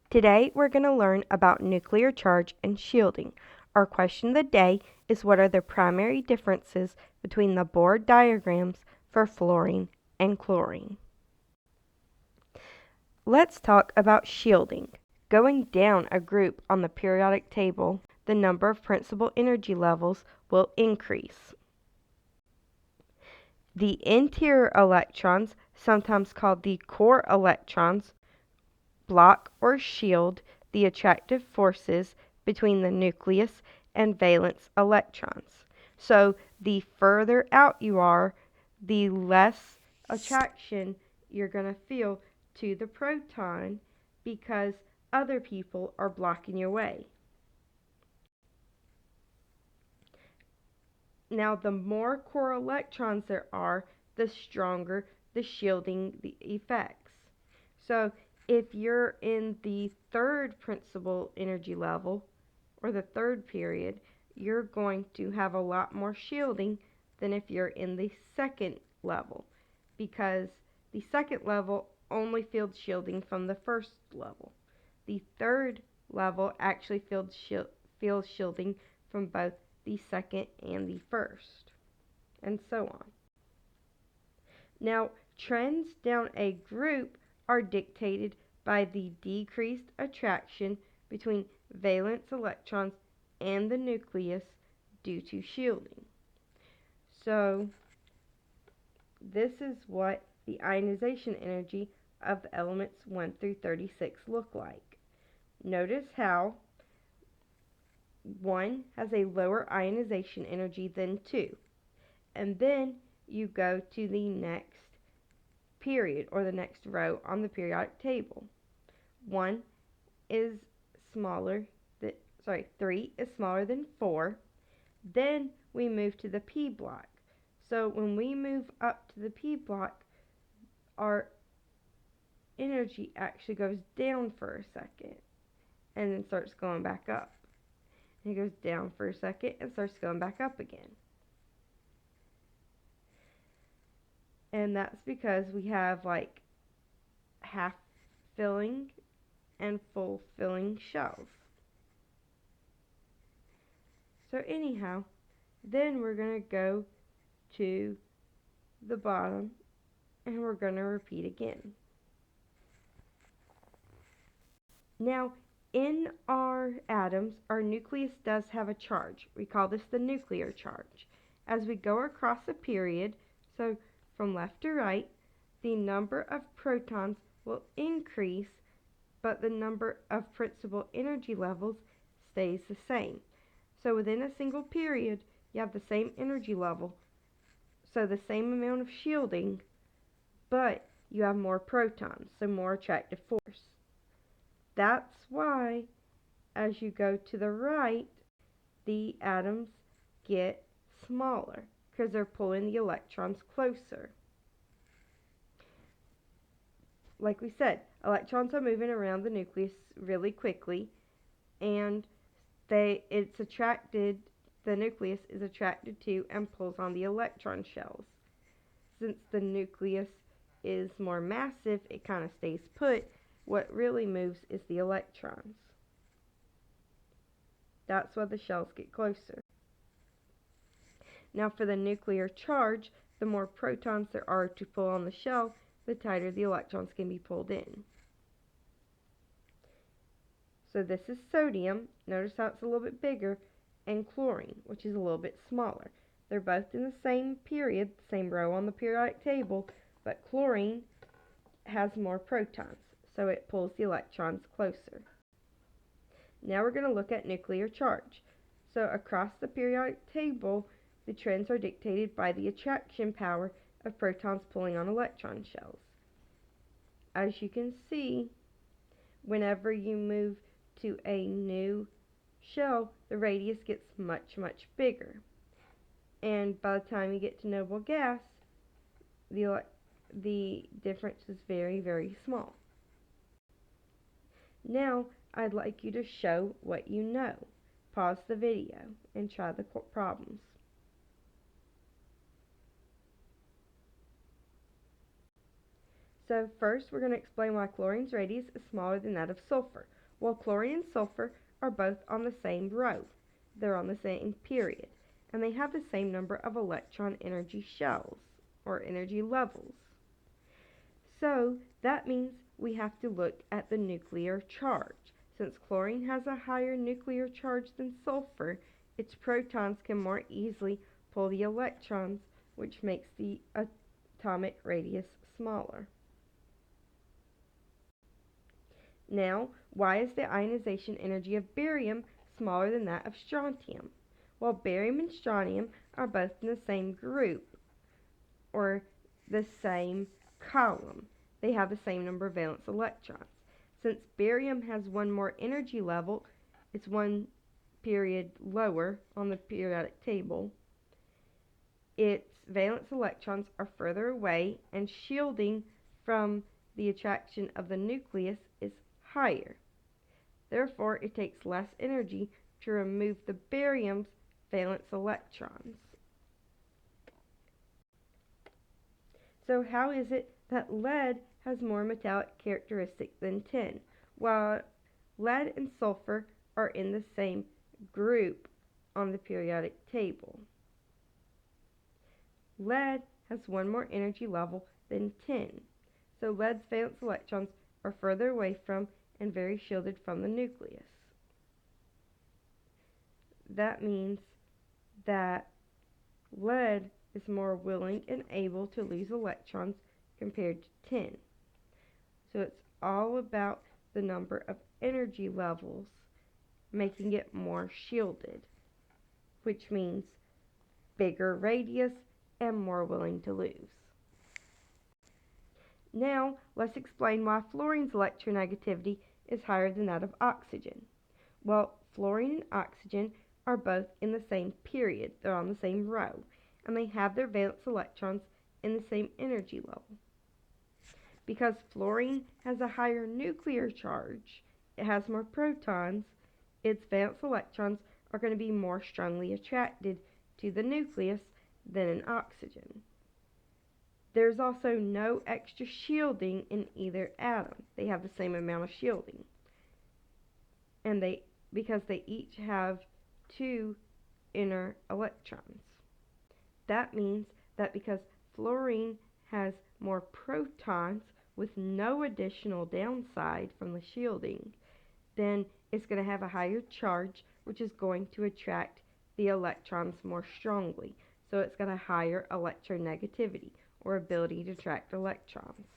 Today we're going to learn about nuclear charge and shielding. Our question of the day is, what are the primary differences between the board diagrams for fluorine and chlorine? Let's talk about shielding. Going down a group on the periodic table, the number of principal energy levels will increase. The interior electrons, sometimes called the core electrons, block or shield the attractive forces between the nucleus and valence electrons. So the further out you are, the less attraction you're going to feel to the proton because other people are blocking your way. Now, the more core electrons there are, the stronger the shielding effects. So if you're in the third principal energy level, or the third period, you're going to have a lot more shielding than if you're in the second level, because the second level only feels shielding from the first level. The third level actually feels shielding from both the second and the first, and so on. Now, trends down a group are dictated by the decreased attraction between valence electrons and the nucleus due to shielding. So, this is what the ionization energy of the elements 1 through 36 look like. Notice how 1 has a lower ionization energy than 2. And then you go to the next period, or the next row on the periodic table. 1 is smaller than, 3 is smaller than 4. Then we move to the P block. So when we move up to the P block, our energy actually goes down for a second and then starts going back up. And it goes down for a second and starts going back up again. And that's because we have like half filling and full filling shells. So anyhow, then we're going to go to the bottom and we're going to repeat again. Now, in our atoms, our nucleus does have a charge. We call this the nuclear charge. As we go across a period, so from left to right, the number of protons will increase, but the number of principal energy levels stays the same. So within a single period, you have the same energy level, so the same amount of shielding, but you have more protons, so more attractive force. That's why, as you go to the right, the atoms get smaller, because they're pulling the electrons closer. Like we said, electrons are moving around the nucleus really quickly, and the nucleus is attracted to and pulls on the electron shells. Since the nucleus is more massive, it kind of stays put. What really moves is the electrons. That's why the shells get closer. Now for the nuclear charge, the more protons there are to pull on the shell, the tighter the electrons can be pulled in. So this is sodium, notice how it's a little bit bigger, and chlorine, which is a little bit smaller. They're both in the same period, same row on the periodic table, but chlorine has more protons, so it pulls the electrons closer. Now we're going to look at nuclear charge. So across the periodic table, the trends are dictated by the attraction power of protons pulling on electron shells. As you can see, whenever you move to a new shell, the radius gets much, much bigger. And by the time you get to noble gas, the difference is very, very small. Now, I'd like you to show what you know. Pause the video and try the problems. So first, we're going to explain why chlorine's radius is smaller than that of sulfur. while chlorine and sulfur are both on the same row. They're on the same period, and they have the same number of electron energy shells, or energy levels. So that means we have to look at the nuclear charge. Since chlorine has a higher nuclear charge than sulfur, its protons can more easily pull the electrons, which makes the atomic radius smaller. Now, why is the ionization energy of barium smaller than that of strontium? Well, barium and strontium are both in the same group, or the same column. They have the same number of valence electrons. Since barium has one more energy level, it's one period lower on the periodic table, its valence electrons are further away, and shielding from the attraction of the nucleus is higher. Therefore, it takes less energy to remove the barium's valence electrons. So how is it that lead has more metallic characteristics than tin? Well, lead and sulfur are in the same group on the periodic table. Lead has one more energy level than tin, so lead's valence electrons are further away from and very shielded from the nucleus. That means that lead is more willing and able to lose electrons compared to tin. So it's all about the number of energy levels making it more shielded, which means bigger radius and more willing to lose. Now let's explain why fluorine's electronegativity is higher than that of oxygen. Well, fluorine and oxygen are both in the same period. They're on the same row, and they have their valence electrons in the same energy level. Because fluorine has a higher nuclear charge, it has more protons, its valence electrons are going to be more strongly attracted to the nucleus than in oxygen. There's also no extra shielding in either atom. They have the same amount of shielding. And because they each have two inner electrons. That means that because fluorine has more protons with no additional downside from the shielding, then it's going to have a higher charge, which is going to attract the electrons more strongly. So it's got a higher electronegativity, or ability to attract electrons.